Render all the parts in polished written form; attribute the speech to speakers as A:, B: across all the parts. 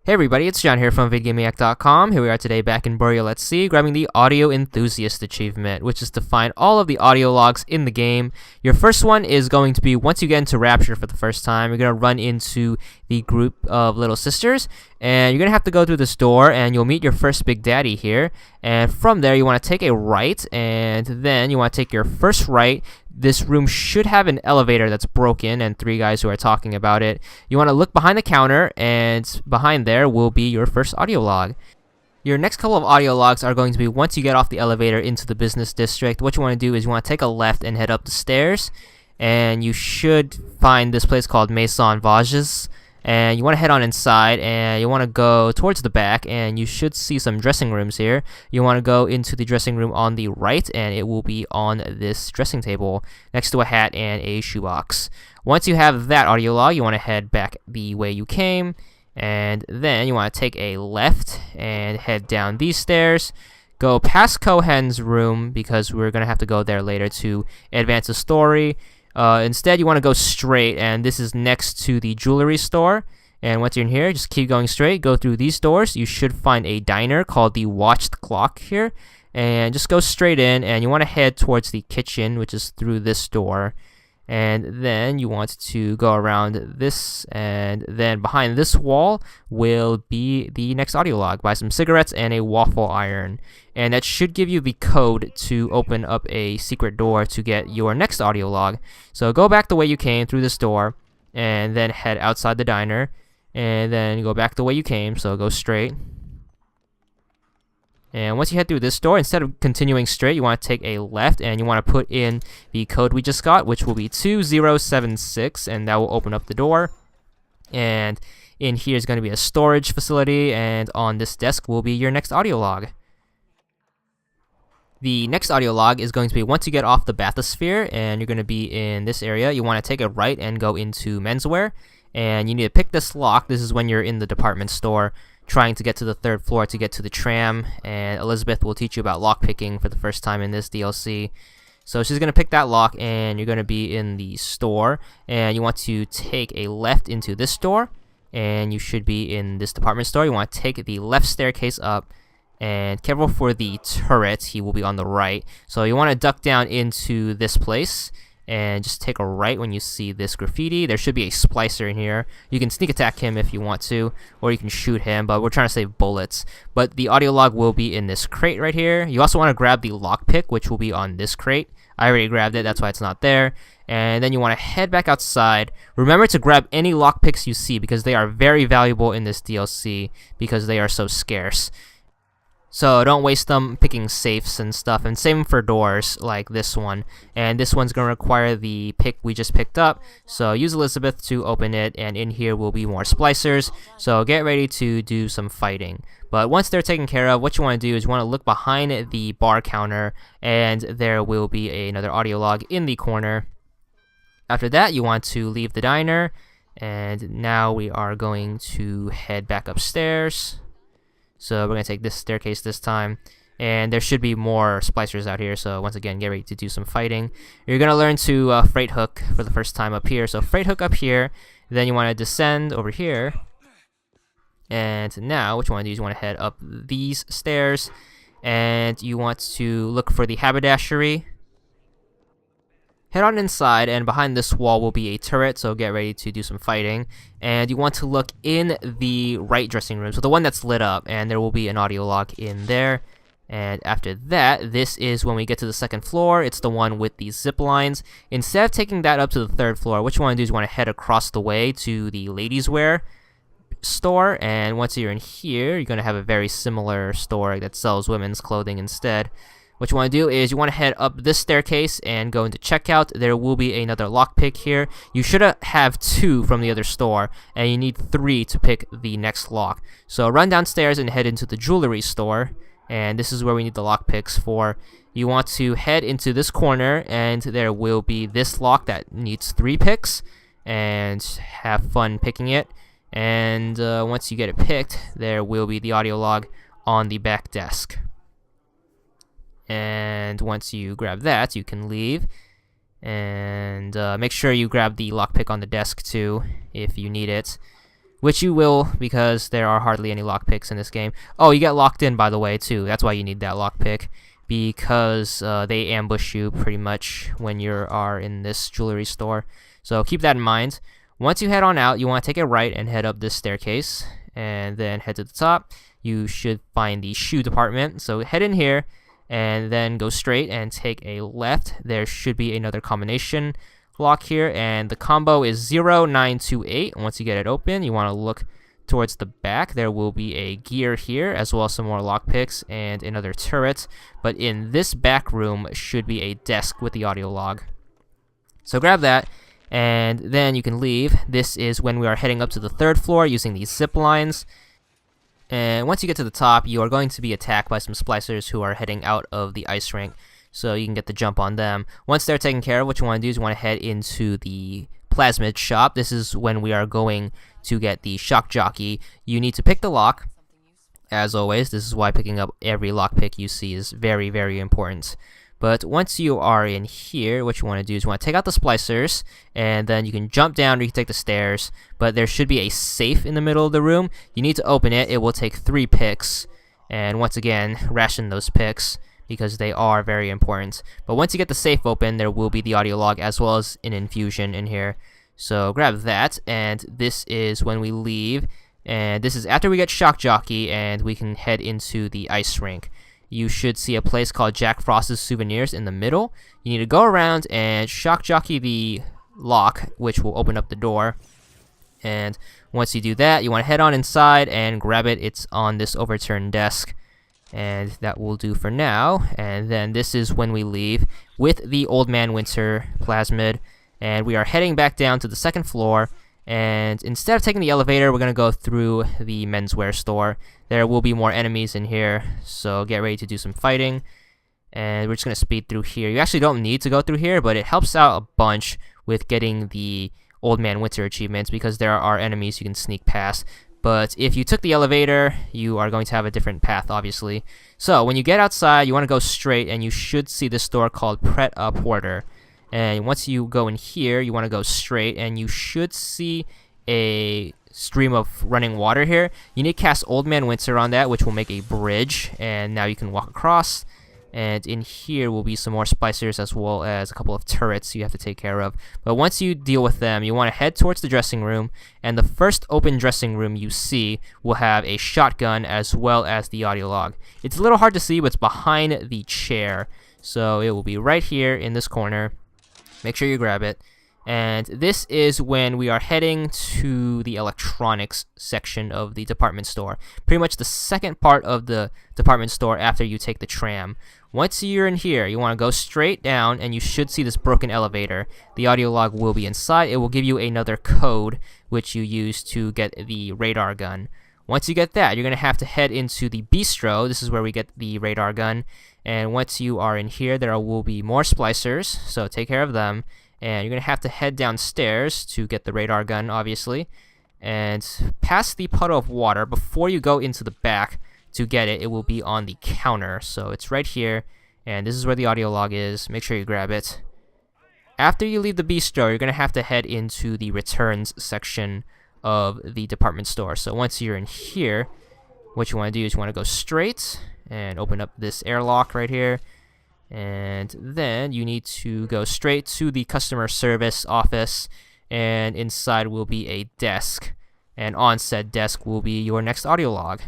A: Hey everybody, it's John here from VidGamiac.com. Here we are today back in Boreal at Sea, grabbing the Audio Enthusiast achievement, which is to find all of the audio logs in the game. Your first one is going to be, once you get into Rapture for the first time, you're going to run into the group of little sisters, and you're going to have to go through this door, and you'll meet your first Big Daddy here. And from there, you want to take a right, and then you want to take your first right. This room should have an elevator that's broken and three guys who are talking about it. You want to look behind the counter, and behind there will be your first audio log. Your next couple of audio logs are going to be once you get off the elevator into the business district. What you want to do is you want to take a left and head up the stairs, and you should find this place called Maison Vages. And you want to head on inside, and you want to go towards the back, and you should see some dressing rooms here. You want to go into the dressing room on the right, and it will be on this dressing table next to a hat and a shoebox. Once you have that audio log, you want to head back the way you came, and then you want to take a left and head down these stairs. Go past Cohen's room, because we're going to have to go there later to advance the story. Instead, you want to go straight, and this is next to the jewelry store. And once you're in here, just keep going straight, go through these doors. You should find a diner called the Watched Clock here, and just go straight in, and you want to head towards the kitchen, which is through this door. And then you want to go around this, and then behind this wall will be the next audio log. Buy some cigarettes and a waffle iron, and that should give you the code to open up a secret door to get your next audio log. So go back the way you came through this door, and then head outside the diner, and then go back the way you came, so go straight. And once you head through this door, instead of continuing straight, you want to take a left, and you want to put in the code we just got, which will be 2076, and that will open up the door. And in here is going to be a storage facility, and on this desk will be your next audio log. The next audio log is going to be once you get off the bathysphere, and you're going to be in this area, you want to take a right and go into menswear, and you need to pick this lock. This is when you're in the department store trying to get to the third floor to get to the tram, and Elizabeth will teach you about lockpicking for the first time in this DLC. So she's going to pick that lock, and you're going to be in the store, and you want to take a left into this door, and you should be in this department store. You want to take the left staircase up, and careful for the turret, he will be on the right. So you want to duck down into this place, and just take a right when you see this graffiti. There should be a splicer in here. You can sneak attack him if you want to, or you can shoot him, but we're trying to save bullets. But the audio log will be in this crate right here. You also want to grab the lockpick, which will be on this crate. I already grabbed it, that's why it's not there. And then you want to head back outside. Remember to grab any lockpicks you see, because they are very valuable in this DLC, because they are so scarce. So don't waste them picking safes and stuff, and same for doors like this one. And this one's going to require the pick we just picked up, so use Elizabeth to open it, and in here will be more splicers, so get ready to do some fighting. But once they're taken care of, what you want to do is you want to look behind the bar counter, and there will be another audio log in the corner. After that, you want to leave the diner, and now we are going to head back upstairs. So we're going to take this staircase this time, and there should be more splicers out here, so once again, get ready to do some fighting. You're going to learn to freight hook for the first time up here, so freight hook up here, then you want to descend over here, and now what you want to do is you want to head up these stairs, and you want to look for the haberdashery. Head on inside, and behind this wall will be a turret, so get ready to do some fighting. And you want to look in the right dressing room, so the one that's lit up, and there will be an audio log in there. And after that, this is when we get to the second floor. It's the one with the zip lines. Instead of taking that up to the third floor, what you want to do is you want to head across the way to the ladies' wear store, and once you're in here, you're going to have a very similar store that sells women's clothing instead. What you want to do is you want to head up this staircase and go into checkout. There will be another lockpick here. You should have 2 from the other store, and you need 3 to pick the next lock. So run downstairs and head into the jewelry store, and this is where we need the lockpicks for. You want to head into this corner, and there will be this lock that needs 3 picks, and have fun picking it. And once you get it picked, there will be the audio log on the back desk. And once you grab that, you can leave. And make sure you grab the lockpick on the desk too, if you need it. which you will because there are hardly any lockpicks in this game. Oh, you get locked in, by the way, too. That's why you need that lockpick, because they ambush you pretty much when you are in this jewelry store. So keep that in mind. Once you head on out, you want to take a right and head up this staircase, and then head to the top. You should find the shoe department. So head in here, and then go straight and take a left. There should be another combination lock here, and the combo is 0928. Once you get it open, you want to look towards the back. There will be a gear here, as well as some more lockpicks and another turret. But in this back room should be a desk with the audio log. So grab that, and then you can leave. This is when we are heading up to the 3rd floor using these zip lines. And once you get to the top, you are going to be attacked by some splicers who are heading out of the ice rink, so you can get the jump on them. Once they're taken care of, what you want to do is you want to head into the plasmid shop. This is when we are going to get the shock jockey. You need to pick the lock. As always, this is why picking up every lockpick you see is very, very important. But once you are in here, what you want to do is you want to take out the splicers, and then you can jump down or you can take the stairs. But there should be a safe in the middle of the room. You need to open it. It will take 3 picks. And once again, ration those picks because they are very important. But once you get the safe open, there will be the audio log as well as an infusion in here. So grab that, and this is when we leave. And this is after we get shock jockey, and we can head into the ice rink. You should see a place called Jack Frost's Souvenirs in the middle. You need to go around and shock jockey the lock, which will open up the door. And once you do that, you want to head on inside and grab it. It's on this overturned desk. And that will do for now. And then this is when we leave with the Old Man Winter plasmid. And we are heading back down to the 2nd floor. And instead of taking the elevator, we're going to go through the menswear store. There will be more enemies in here, so get ready to do some fighting. And we're just going to speed through here. You actually don't need to go through here, but it helps out a bunch with getting the Old Man Winter achievements because there are enemies you can sneak past. But if you took the elevator, you are going to have a different path, obviously. So when you get outside, you want to go straight, and you should see this store called Pret A Porter. And once you go in here, you want to go straight, and you should see a stream of running water here. You need to cast Old Man Winter on that, which will make a bridge, and now you can walk across. And in here will be some more splicers as well as a couple of turrets you have to take care of. But once you deal with them, you want to head towards the dressing room, and the first open dressing room you see will have a shotgun as well as the audio log. It's a little hard to see, but it's behind the chair, so it will be right here in this corner. Make sure you grab it. And this is when we are heading to the electronics section of the department store. Pretty much the second part of the department store after you take the tram. Once you're in here, you want to go straight down, and you should see this broken elevator. The audio log will be inside. It will give you another code, which you use to get the radar gun. Once you get that, you're going to have to head into the bistro. This is where we get the radar gun. And once you are in here, there will be more splicers, so take care of them. And you're going to have to head downstairs to get the radar gun, obviously. And past the puddle of water, before you go into the back to get it, it will be on the counter. So it's right here, and this is where the audio log is. Make sure you grab it. After you leave the bistro, you're going to have to head into the returns section of the department store. So once you're in here, what you want to do is you want to go straight and open up this airlock right here. And then you need to go straight to the customer service office, and inside will be a desk, and on said desk will be your next audio log.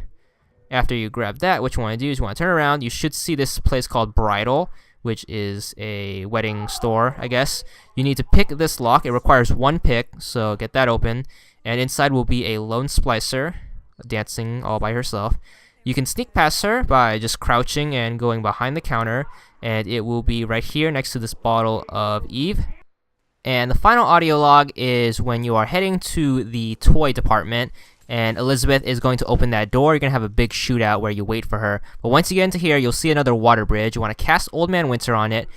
A: After you grab that, what you want to do is you want to turn around. You should see this place called Bridal, which is a wedding store, I guess. You need to pick this lock. It requires 1 pick, so get that open. And inside will be a lone splicer dancing all by herself. You can sneak past her by just crouching and going behind the counter, and it will be right here next to this bottle of Eve. And the final audio log is when you are heading to the toy department, and Elizabeth is going to open that door. You're going to have a big shootout where you wait for her. But once you get into here, you'll see another water bridge. You want to cast Old Man Winter on it,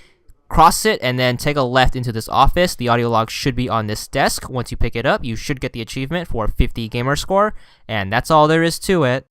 A: cross it, and then take a left into this office. The audio log should be on this desk. Once you pick it up, you should get the achievement for 50 gamer score, and that's all there is to it.